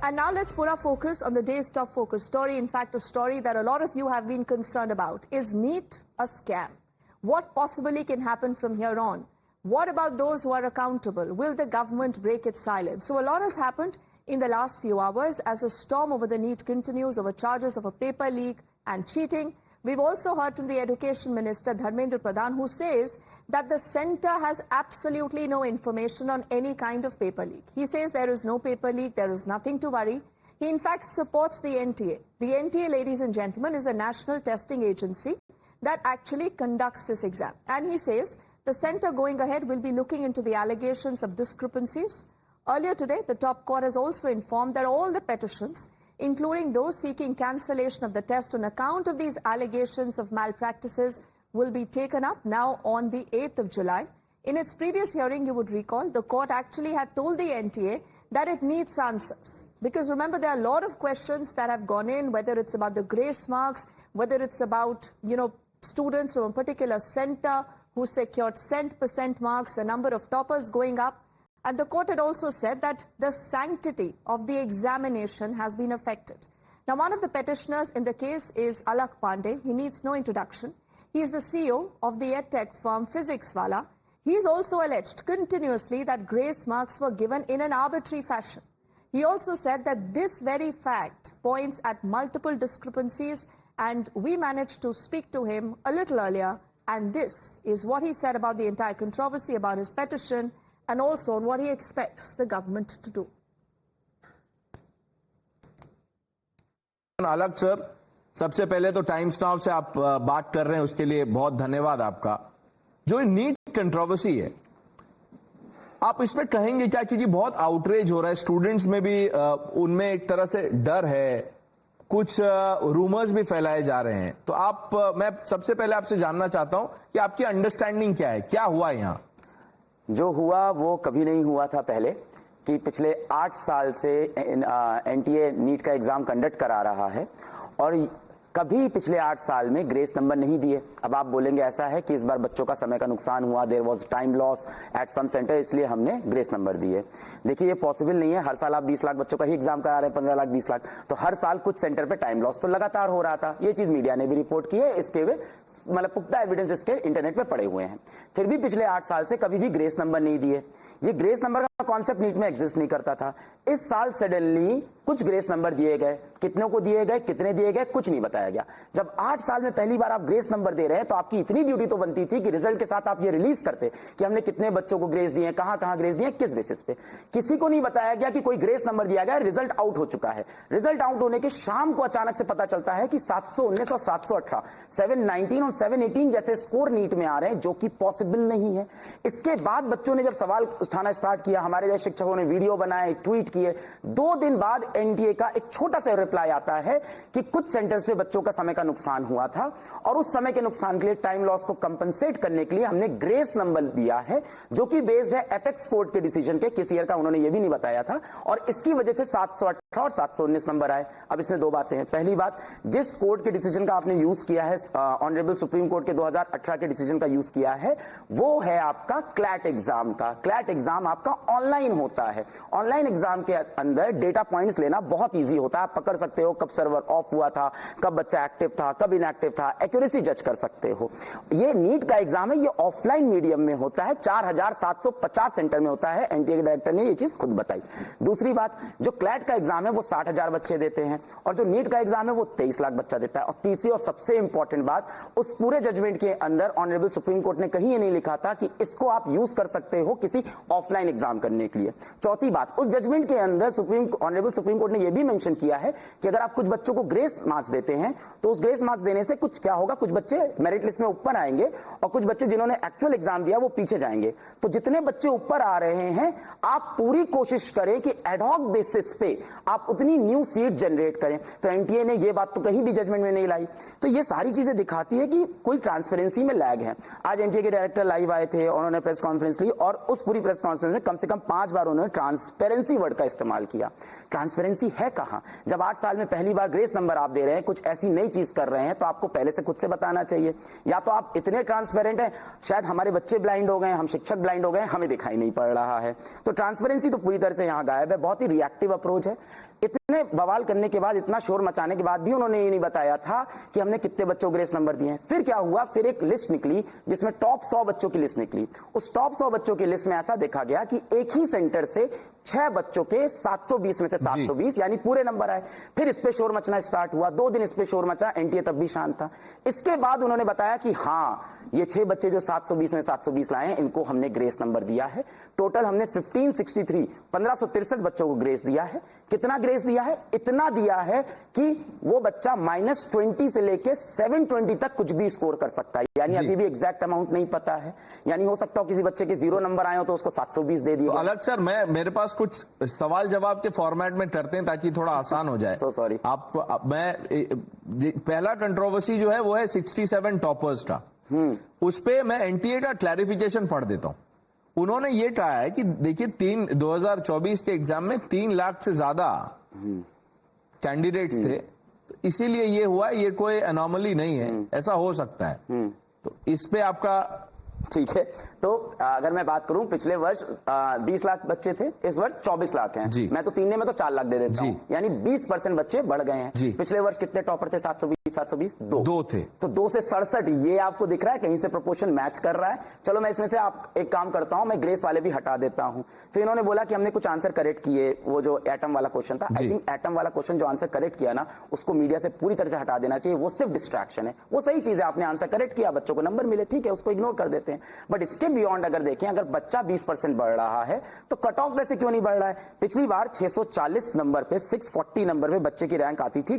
And now let's put our focus on the day's top focus story. In fact, a story that a lot of you have been concerned about. Is NEET a scam? What possibly can happen from here on? What about those who are accountable? Will the government break its silence? So a lot has happened in the last few hours as the storm over the NEET continues over charges of a paper leak and cheating. We've also heard from the Education Minister, Dharmendra Pradhan, who says that the centre has absolutely no information on any kind of paper leak. He says there is no paper leak, there is nothing to worry. He in fact supports the NTA. The NTA, ladies and gentlemen, is a national testing agency that actually conducts this exam. And he says the centre going ahead will be looking into the allegations of discrepancies. Earlier today, the top court has also informed that all the petitions, including those seeking cancellation of the test on account of these allegations of malpractices, will be taken up now on the 8th of July. In its previous hearing, you would recall, the court actually had told the NTA that it needs answers. Because remember, there are a lot of questions that have gone in, whether it's about the grace marks, whether it's about, students from a particular centre who secured cent% marks, the number of toppers going up. And the court had also said that the sanctity of the examination has been affected. Now, one of the petitioners in the case is Alak Pandey. He needs no introduction. He is the CEO of the edtech firm Physicswala. He is also alleged continuously that grace marks were given in an arbitrary fashion. He also said that this very fact points at multiple discrepancies, and we managed to speak to him a little earlier, and this is what he said about the entire controversy, about his petition, and also on what he expects the government to do. अलग sir, सबसे पहले तो times now से आप बात कर रहे हैं, उसके लिए बहुत धन्यवाद आपका। जो नीट कंट्रोवर्सी है, आप इसमें कहेंगे क्या? क्योंकि बहुत आउटरेज हो रहा है, स्टूडेंट्स में भी उनमें एक तरह से डर है, कुछ रूमर्स भी फैलाए जा रहे हैं। तो मैं सबसे पहले आपसे जानना चाहता हूं कि आपकी अंडरस्टैंडिंग क्या है, क्या हुआ यहाँ? जो हुआ वो कभी नहीं हुआ था पहले, कि पिछले 8 साल से एनटीए नीट का एग्जाम कंडक्ट करा रहा है और कभी पिछले 8 साल में ग्रेस नंबर नहीं दिए। अब आप बोलेंगे ऐसा है कि इस बार बच्चों का समय का नुकसान हुआ, there was time loss at some center, इसलिए हमने ग्रेस नंबर दिए। देखिए, ये पॉसिबल नहीं है। हर साल आप 20 लाख बच्चों का ही एग्जाम करा रहे हैं, 15 लाख 20 लाख, तो हर साल कुछ सेंटर पे टाइम लॉस तो लगातार हो रहा था। ये चीज मीडिया ने भी रिपोर्ट की है, इसके मतलब पुख्ता एविडेंस इसके इंटरनेट पे पड़े हुए हैं। फिर भी पिछले 8 साल से कभी भी ग्रेस नंबर नहीं दिए। ये ग्रेस नंबर का कॉन्सेप्ट नीट में एग्जिस्ट नहीं करता था। इस साल सडनली कुछ ग्रेस नंबर दिए गए, कितनों को दिए गए, कितने दिए गए, कुछ नहीं बताया गया। जब 8 साल में पहली बार आप ग्रेस नंबर दे रहे हैं तो आपकी इतनी ड्यूटी तो बनती थी कि रिजल्ट के साथ आप ये रिलीज करते कि हमने कितने बच्चों को ग्रेस दिए, कहां ग्रेस दिए, किस बेसिस पे। किसी को नहीं बताया गया कि कोई ग्रेस नंबर दिया गया, रिजल्ट आउट हो चुका है। रिजल्ट आउट होने के शाम को अचानक से पता चलता है कि 719 और 718, 719 और 718 जैसे स्कोर नीट में आ रहे हैं, जो कि पॉसिबल नहीं है। इसके बाद बच्चों ने जब सवाल उठाना स्टार्ट किया, हमारे जैसे शिक्षकों ने वीडियो बनाए, ट्वीट किए। 2 दिन बाद एनटीए का एक छोटा सा रिप्लाई आता है कि कुछ सेंटर्स पे बच्चों का समय का नुकसान हुआ था और उस समय के नुकसान के लिए, टाइम लॉस को कंपनसेट करने के लिए हमने ग्रेस नंबर दिया है, जो कि बेस्ड है एपेक्स कोर्ट के डिसीजन के। किस ईयर का उन्होंने ये भी नहीं बताया था और इसकी वजह से 718 और 719 नंबर आए। अब इसमें 2 बातें हैं। पहली बात, जिस कोर्ट के डिसीजन का आपने यूज किया है, ऑनरेबल सुप्रीम कोर्ट के 2018 के डिसीजन का यूज किया है, वो है आपका क्लैट एग्जाम का। क्लैट एग्जाम आपका ऑनलाइन होता है। ऑनलाइन एग्जाम के अंदर डेटा पॉइंट्स लेना बहुत ईजी होता है। आप पकड़ सकते हो कब सर्वर ऑफ हुआ था, कब बच्चा एक्टिव था, कब इनएक्टिव था, एक्यूरेसी जज कर सकते हो। ये नीट का एग्जाम है, ये ऑफलाइन मीडियम में होता है, 4750 सेंटर में होता है। एनटीए के डायरेक्टर ने ये चीज खुद बताई। दूसरी बात, जो क्लैट का एग्जाम है वो 60,000 बच्चे देते हैं और जो नीट का एग्जाम है वो 23 लाख बच्चा देता है। और तीसरी और सबसे इंपॉर्टेंट बात, उस पूरे जजमेंट के अंदर ऑनरेबल सुप्रीम कोर्ट ने कहीं ये नहीं लिखा था कि इसको आप यूज कर सकते हो किसी ऑफलाइन एग्जाम करने के लिए। चौथी बात, उस जजमेंट के अंदर ऑनरेबल सुप्रीम कोर्ट ने यह भी मेंशन किया है कि अगर आप कुछ बच्चों को ग्रेस मार्क्स देते हैं तो उस ग्रेस मार्क्स देने से कुछ क्या होगा, कुछ बच्चे मेरिट लिस्ट में ऊपर आएंगे और कुछ बच्चे जिन्होंने एक्चुअल एग्जाम दिया वो पीछे जाएंगे। तो जितने बच्चे ऊपर आ रहे हैं, आप पूरी कोशिश करें कि एडहॉक बेसिस पे आप उतनी न्यू सीट जनरेट करें। तो एनटीए ने ये बात तो कहीं भी जजमेंट में नहीं लाई। तो ये सारी चीजें दिखाती है कि कोई ट्रांसपेरेंसी में लैग है। आज एनटीए के डायरेक्टर लाइव आए थे, उन्होंने प्रेस कॉन्फ्रेंस ली और उस पूरी प्रेस कॉन्फ्रेंस में कम से कम कम 5 बार उन्होंने ट्रांसपेरेंसी वर्ड का इस्तेमाल किया। ट्रांसपेरेंसी है कहां? जब 8 साल में पहली बार ग्रेस नंबर आप दे रहे हैं, कुछ ऐसी नई चीज कर रहे हैं, तो आपको पहले से खुद से बताना चाहिए। या तो आप इतने ट्रांसपेरेंट हैं, शायद हमारे बच्चे ब्लाइंड हो गए, हम शिक्षक ब्लाइंड हो गए, हमें दिखाई नहीं पड़ रहा है। तो ट्रांसपेरेंसी तो पूरी तरह से यहां गायब है। बहुत ही रिएक्टिव अप्रोच है। इतने बवाल करने के बाद, इतना शोर मचाने के बाद भी उन्होंने ये नहीं बताया था कि हमने कितने बच्चों को ग्रेस नंबर दिए हैं। फिर क्या हुआ, फिर एक लिस्ट निकली जिसमें टॉप 100 बच्चों की लिस्ट निकली। उस टॉप 100 बच्चों की लिस्ट में ऐसा देखा गया कि एक ही सेंटर से 6 बच्चों के 720 में से 720 यानी पूरे नंबर आए। फिर इस पे शोर मचना स्टार्ट हुआ। 2 दिन इस पे शोर मचा, एनटीए तब भी शांत था। इसके बाद उन्होंने बताया कि हाँ, ये 6 बच्चे जो 720 में 720 लाए हैं, इनको हमने ग्रेस नंबर दिया है। टोटल हमने 1563 बच्चों को ग्रेस दिया है। कितना ग्रेस दिया है? इतना दिया है कि वो बच्चा -20 से लेके 720 तक कुछ भी स्कोर कर सकता है। यानी अभी भी एग्जैक्ट अमाउंट नहीं पता है। यानी हो सकता हो किसी बच्चे के 0 नंबर आए हो तो उसको 720 दे दिया। तो अलग सर, मेरे पास कुछ सवाल जवाब के फॉर्मेट में करते हैं ताकि थोड़ा आसान हो जाए। सॉरी पहला कंट्रोवर्सी जो है वो है 67 टॉपर्स का। उस पे मैं एनटीए का क्लैरिफिकेशन पढ़ देता हूं। उन्होंने ये कहा है कि देखिए 2024 के एग्जाम में 3 लाख से ज्यादा कैंडिडेट्स थे, तो इसीलिए ये हुआ। ये कोई एनॉमली नहीं है, ऐसा हो सकता है। तो इस पे आपका ठीक है। तो अगर मैं बात करूं, पिछले वर्ष 20 लाख बच्चे थे, इस वर्ष 24 लाख हैं। मैं तो 3 में तो 4 लाख दे देता हूं, यानी 20% बच्चे बढ़ गए हैं। पिछले वर्ष कितने टॉपर थे? 720 2 थे। तो 2 से 67, ये आपको दिख रहा है कहीं से प्रोपोर्शन मैच कर रहा है। चलो मैं इसमें से आप एक काम करता हूं, मैं ग्रेस वाले भी हटा देता हूं। फिर इन्होंने बोला कि हमने कुछ आंसर करेक्ट किए। वो जो एटम वाला क्वेश्चन था, आई थिंक एटम वाला क्वेश्चन जो आंसर करेक्ट किया ना, उसको मीडिया से पूरी तरह से हटा देना चाहिए। वो सिर्फ डिस्ट्रैक्शन है। वो सही चीज है, आपने आंसर करेक्ट किया, बच्चों को नंबर मिले, ठीक है, उसको इग्नोर कर देते हैं। बट इसके बियॉन्ड अगर देखें, अगर बच्चा 20% बढ़ रहा है तो कट ऑफ वैसे क्यों नहीं बढ़ रहा है? पिछली बार 640 नंबर पे, 640 नंबर पे बच्चे की रैंक आती थी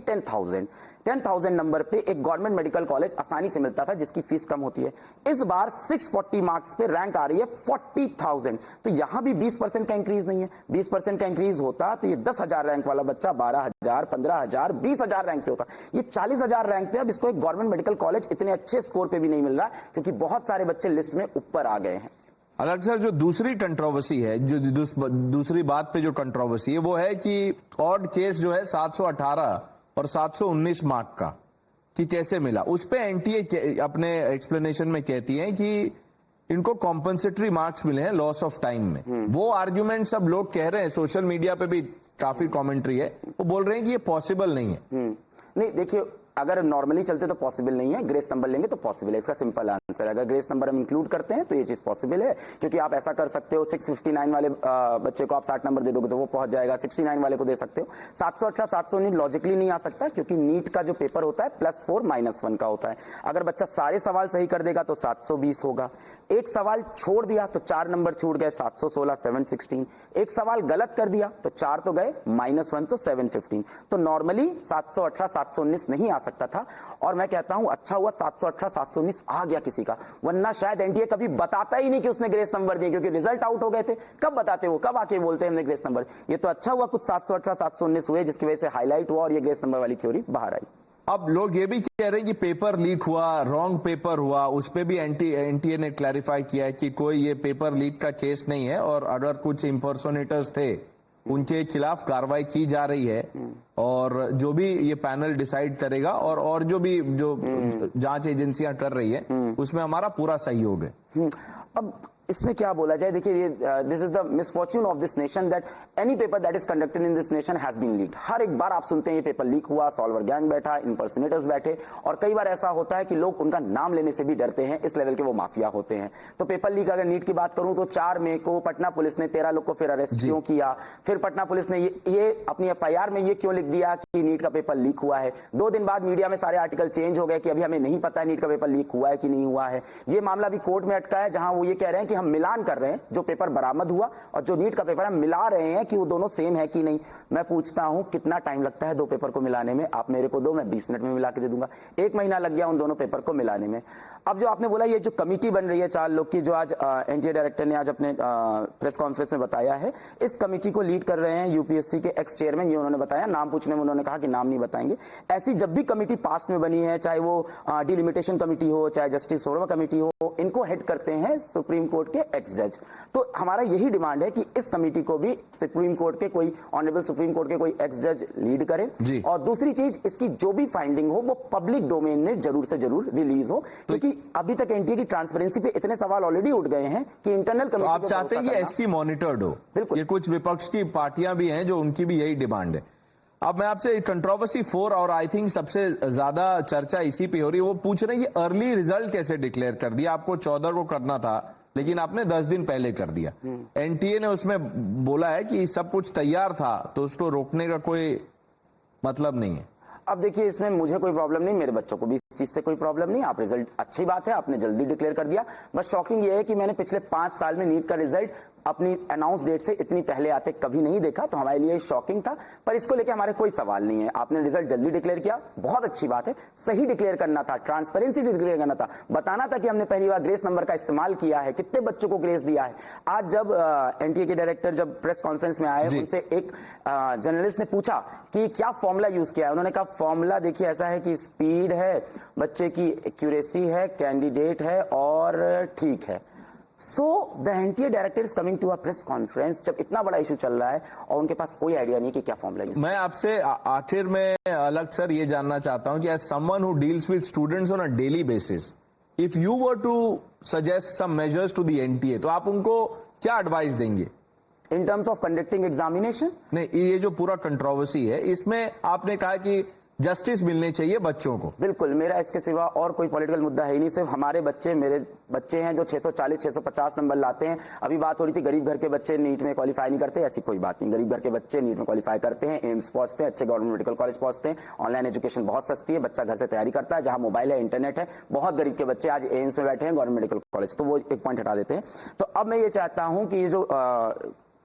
10,000 नंबर पे एक गवर्नमेंट मेडिकल कॉलेज आसानी से मिलता था जिसकी फीस कम होती है। इस बार 640 मार्क्स पे रैंक आ रही है 40,000। तो यहां भी 20% का इंक्रीज नहीं है। 20% का इंक्रीज होता तो ये 10,000 रैंक वाला बच्चा 12,000, 15,000, 20,000 रैंक पे होता। ये 40,000 रैंक पे अब इसको एक गवर्नमेंट मेडिकल कॉलेज इतने अच्छे स्कोर पे भी नहीं मिल रहा, क्योंकि बहुत सारे बच्चे लिस्ट में ऊपर आ गए हैं। अलग सर, जो दूसरी कंट्रोवर्सी है, जो दूसरी बात पे जो कंट्रोवर्सी है, वो है कि ऑड केस जो है 718 और 719 मार्क का, कि कैसे मिला। उस पे एनटीए अपने एक्सप्लेनेशन में कहती है कि इनको कॉम्पनसेटरी मार्क्स मिले हैं लॉस ऑफ टाइम में। वो आर्ग्यूमेंट सब लोग कह रहे हैं, सोशल मीडिया पे भी काफी कमेंट्री है, वो बोल रहे हैं कि ये पॉसिबल नहीं है। नहीं, देखिए, अगर नॉर्मली चलते तो पॉसिबल नहीं है, ग्रेस नंबर लेंगे तो पॉसिबल है। इसका सिंपल आंसर है, अगर ग्रेस नंबर हम इंक्लूड करते हैं तो ये चीज पॉसिबल है। क्योंकि आप ऐसा कर सकते हो, 659 वाले बच्चे को आप 60 नंबर दे दोगे तो वो पहुंच जाएगा, 69 वाले को दे सकते हो। 718 719 लॉजिकली नहीं आ सकता, क्योंकि नीट का जो पेपर होता है +4 -1 का होता है। अगर बच्चा सारे सवाल सही कर देगा तो 720 होगा। एक सवाल छोड़ दिया तो 4 नंबर छूट गए, 716 716। एक सवाल गलत कर दिया तो 4 तो गए, -1 तो 715। तो नॉर्मली 718 719 नहीं आ सकता था। और मैं कहता हूं अच्छा हुआ 718 719 आ गया किसी का, वरना शायद एनटीए कभी बताता ही नहीं कि उसने ग्रेस नंबर दिए, क्योंकि रिजल्ट आउट हो गए थे। कब बताते, वो कब आके बोलते हैं हमने ग्रेस नंबर। ये तो अच्छा हुआ कुछ 718 719 हुए, जिसकी वजह से हाईलाइट हुआ और ये ग्रेस नंबर वाली थ्योरी बाहर आई। अब लोग ये भी कह रहे हैं कि पेपर लीक हुआ, रॉन्ग पेपर हुआ। उस पे भी एनटीए ने क्लैरिफाई किया है कि कोई ये पेपर लीक का केस नहीं है, और अगर कुछ इंपर्सोनेटर्स थे उनके खिलाफ कार्रवाई की जा रही है, और जो भी ये पैनल डिसाइड करेगा, और जो भी जो जांच एजेंसियां कर रही है, उसमें हमारा पूरा सहयोग है। अब इसमें क्या बोला जाए, देखिए, this is the misfortune of this nation that any paper that is conducted in this nation has been leaked. हर एक बार आप सुनते हैं ये पेपर लीक हुआ, सॉल्वर गैंग बैठा, इंपर्सनेटर्स बैठे, और कई बार ऐसा होता है कि लोग उनका नाम लेने से भी डरते हैं, इस लेवल के वो माफिया होते हैं। तो पेपर लीक, अगर नीट की बात करूं तो 4 मई को पटना पुलिस ने 13 लोग को फिर अरेस्ट क्यों किया, फिर पटना पुलिस ने ये अपनी FIR में ये क्यों लिख दिया कि नीट का पेपर लीक हुआ है। 2 दिन बाद मीडिया में सारे आर्टिकल चेंज हो गए कि अभी हमें नहीं पता है नीट का पेपर लीक हुआ है कि नहीं हुआ है। ये मामला भी कोर्ट में अटका है, जहां वो ये कह रहे हैं कि हम मिलान कर रहे हैं, जो पेपर बरामद हुआ और जो नीट का पेपर हम मिला रहे हैं कि वो दोनों सेम है कि नहीं। मैं पूछता हूं कितना टाइम लगता है 2 पेपर को मिलाने में? आप मेरे को दो, मैं 20 मिनट में मिला के दे दूंगा। 1 महीना लग गया उन दोनों पेपर को मिलाने में। अब जो आपने बोला, ये जो कमिटी बन रही है 4 लोग की, जो आज एनटीए डायरेक्टर ने आज अपने प्रेस कॉन्फ्रेंस में बताया है, इस कमिटी को लीड कर रहे हैं यूपीएससी के एक्स चेयरमैन। ये उन्होंने बताया, नाम पूछने में उन्होंने कहा कि नाम नहीं बताएंगे। ऐसी जब भी कमिटी पास्ट में बनी है, चाहे वो डिलिमिटेशन कमिटी हो, चाहे जस्टिस सोरमा कमिटी हो, इनको हेड करते हैं सुप्रीम कोर्ट के एक्स जज। तो हमारा यही डिमांड है कि इस कमेटी को भी सुप्रीम कोर्ट के कोई ऑनरेबल सुप्रीम कोर्ट के कोई एक्स जज लीड करे, और दूसरी चीज इसकी जो भी फाइंडिंग हो वो पब्लिक डोमेन में जरूर से जरूर रिलीज हो, क्योंकि अभी तक एनटीए की ट्रांसपेरेंसी पे इतने सवाल ऑलरेडी उठ गए हैं कि इंटरनल कमेटी। आप चाहते हैं कि एससी मॉनिटर्ड हो। बिल्कुल। ये कुछ विपक्ष की पार्टियां भी हैं जो उनकी भी यही डिमांड है। अब मैं आपसे कंट्रोवर्सी 4 और आई थिंक सबसे ज्यादा चर्चा इसी पे हो रही है, वो पूछ रहे हैं कि अर्ली रिजल्ट कैसे डिक्लेयर कर दिया? आपको 14 को करना था लेकिन आपने 10 दिन पहले कर दिया। एनटीए ने उसमें बोला है कि सब कुछ तैयार था तो उसको रोकने का कोई मतलब नहीं है। अब देखिए, इसमें मुझे कोई प्रॉब्लम नहीं, मेरे बच्चों को भी इस चीज से कोई प्रॉब्लम नहीं। आप रिजल्ट, अच्छी बात है, आपने जल्दी डिक्लेयर कर दिया। बस शॉकिंग ये है कि मैंने पिछले 5 साल में नीट का रिजल्ट अपनी अनाउंस डेट से इतनी पहले आते कभी नहीं देखा, तो हमारे लिए शॉकिंग था। पर इसको लेके हमारे कोई सवाल नहीं है। आपने रिजल्ट जल्दी डिक्लेयर किया, बहुत अच्छी बात है। सही डिक्लेयर करना था, ट्रांसपेरेंसी डिक्लेयर करना था, बताना था कि हमने पहली बार ग्रेस नंबर का इस्तेमाल किया है, कितने बच्चों को ग्रेस दिया है। आज जब एनटीए के डायरेक्टर जब प्रेस कॉन्फ्रेंस में आए, उनसे एक जर्नलिस्ट ने पूछा कि क्या फॉर्मूला यूज किया है। उन्होंने कहा फॉर्मूला देखिए ऐसा है कि स्पीड है, बच्चे की एक्यूरेसी है, कैंडिडेट है और ठीक है। So the NTA director is coming to a press conference जब इतना बड़ा इशू चल रहा है और उनके पास कोई आइडिया नहीं कि क्या फॉर्मूला यूज। मैं आपसे आखिर में अलग सर ये जानना चाहता हूं कि as someone who deals with students on a daily basis, if you were to suggest some measures to the NTA, तो आप उनको क्या एडवाइस देंगे in terms of conducting examination? नहीं, ये जो पूरा कंट्रोवर्सी है इसमें आपने कहा कि जस्टिस मिलनी चाहिए बच्चों को। बिल्कुल, मेरा इसके सिवा और कोई पॉलिटिकल मुद्दा है ही नहीं। सिर्फ हमारे बच्चे, मेरे बच्चे हैं जो 640 650 नंबर लाते हैं। अभी बात हो रही थी गरीब घर के बच्चे नीट में क्वालिफाई नहीं करते, ऐसी कोई बात नहीं। गरीब घर के बच्चे नीट में क्वालिफाई करते हैं, एम्स पहुंचते हैं, अच्छे गवर्नमेंट मेडिकल कॉलेज पहुंचते हैं। ऑनलाइन एजुकेशन बहुत सस्ती है, बच्चा घर से तैयारी करता है, जहां मोबाइल है, इंटरनेट है। बहुत गरीब के बच्चे आज एम्स में बैठे हैं, गवर्नमेंट मेडिकल कॉलेज। तो वो एक पॉइंट हटा देते हैं। तो अब मैं ये चाहता हूं कि ये जो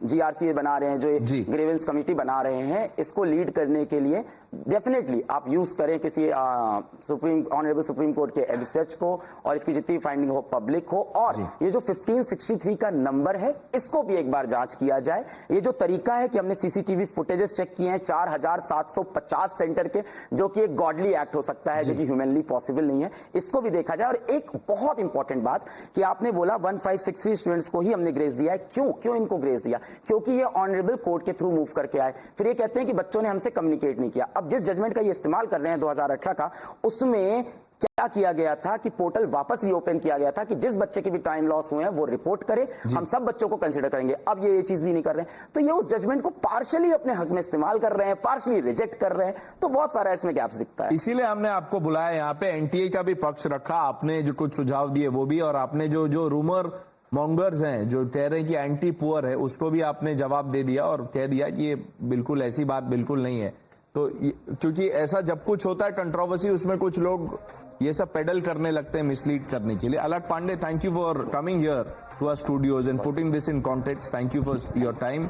जीआरसी बना रहे हैं, जो ग्रीवेंस कमेटी बना रहे हैं, इसको लीड करने के लिए डेफिनेटली आप यूज करें किसी ऑनरेबल सुप्रीम कोर्ट के एक्स जज को, और इसकी जितनी फाइंडिंग हो पब्लिक हो। और ये जो 1563 का नंबर है इसको भी एक बार जांच किया जाए। ये जो तरीका है कि हमने सीसीटीवी फुटेजेस चेक किए हैं 4750 सेंटर के, जो कि एक गॉडली एक्ट हो सकता है, जो कि ह्यूमनली पॉसिबल नहीं है, इसको भी देखा जाए। और एक बहुत इंपॉर्टेंट बात कि आपने बोला 1563 स्टूडेंट्स को ही हमने ग्रेस दिया है। क्यों इनको ग्रेस दिया? क्योंकि ये ऑनरेबल कोर्ट के थ्रू मूव करके आए। फिर ये कहते हैं कि बच्चों ने हमसे कम्युनिकेट नहीं किया। अब जिस जजमेंट का ये इस्तेमाल कर रहे हैं 2018 का, उसमें क्या किया गया था कि पोर्टल वापस रीओपन किया गया था कि जिस बच्चे के भी टाइम लॉस हुए हैं वो रिपोर्ट करे, हम सब बच्चों को कंसीडर करेंगे। अब ये चीज भी नहीं कर रहे हैं, तो ये उस जजमेंट को पार्शियली अपने हक में इस्तेमाल कर रहे हैं, पार्शियली रिजेक्ट कर रहे हैं। तो बहुत सारा इसमें गैप्स दिखता है। इसीलिए हमने आपको बुलाया यहाँ पे, एनटीए का भी पक्ष रखा, आपने जो कुछ सुझाव दिए वो भी, और आपने जो रूमर मॉन्गर्स हैं जो कह रहे हैं कि एंटी पुअर है, उसको भी आपने जवाब दे दिया और कह दिया कि ये बिल्कुल ऐसी बात बिल्कुल नहीं है। तो क्योंकि ऐसा जब कुछ होता है कंट्रोवर्सी, उसमें कुछ लोग ये सब पेडल करने लगते हैं मिसलीड करने के लिए। Alak Pandey, thank you for coming here to our studios and putting this in context. Thank you for your time.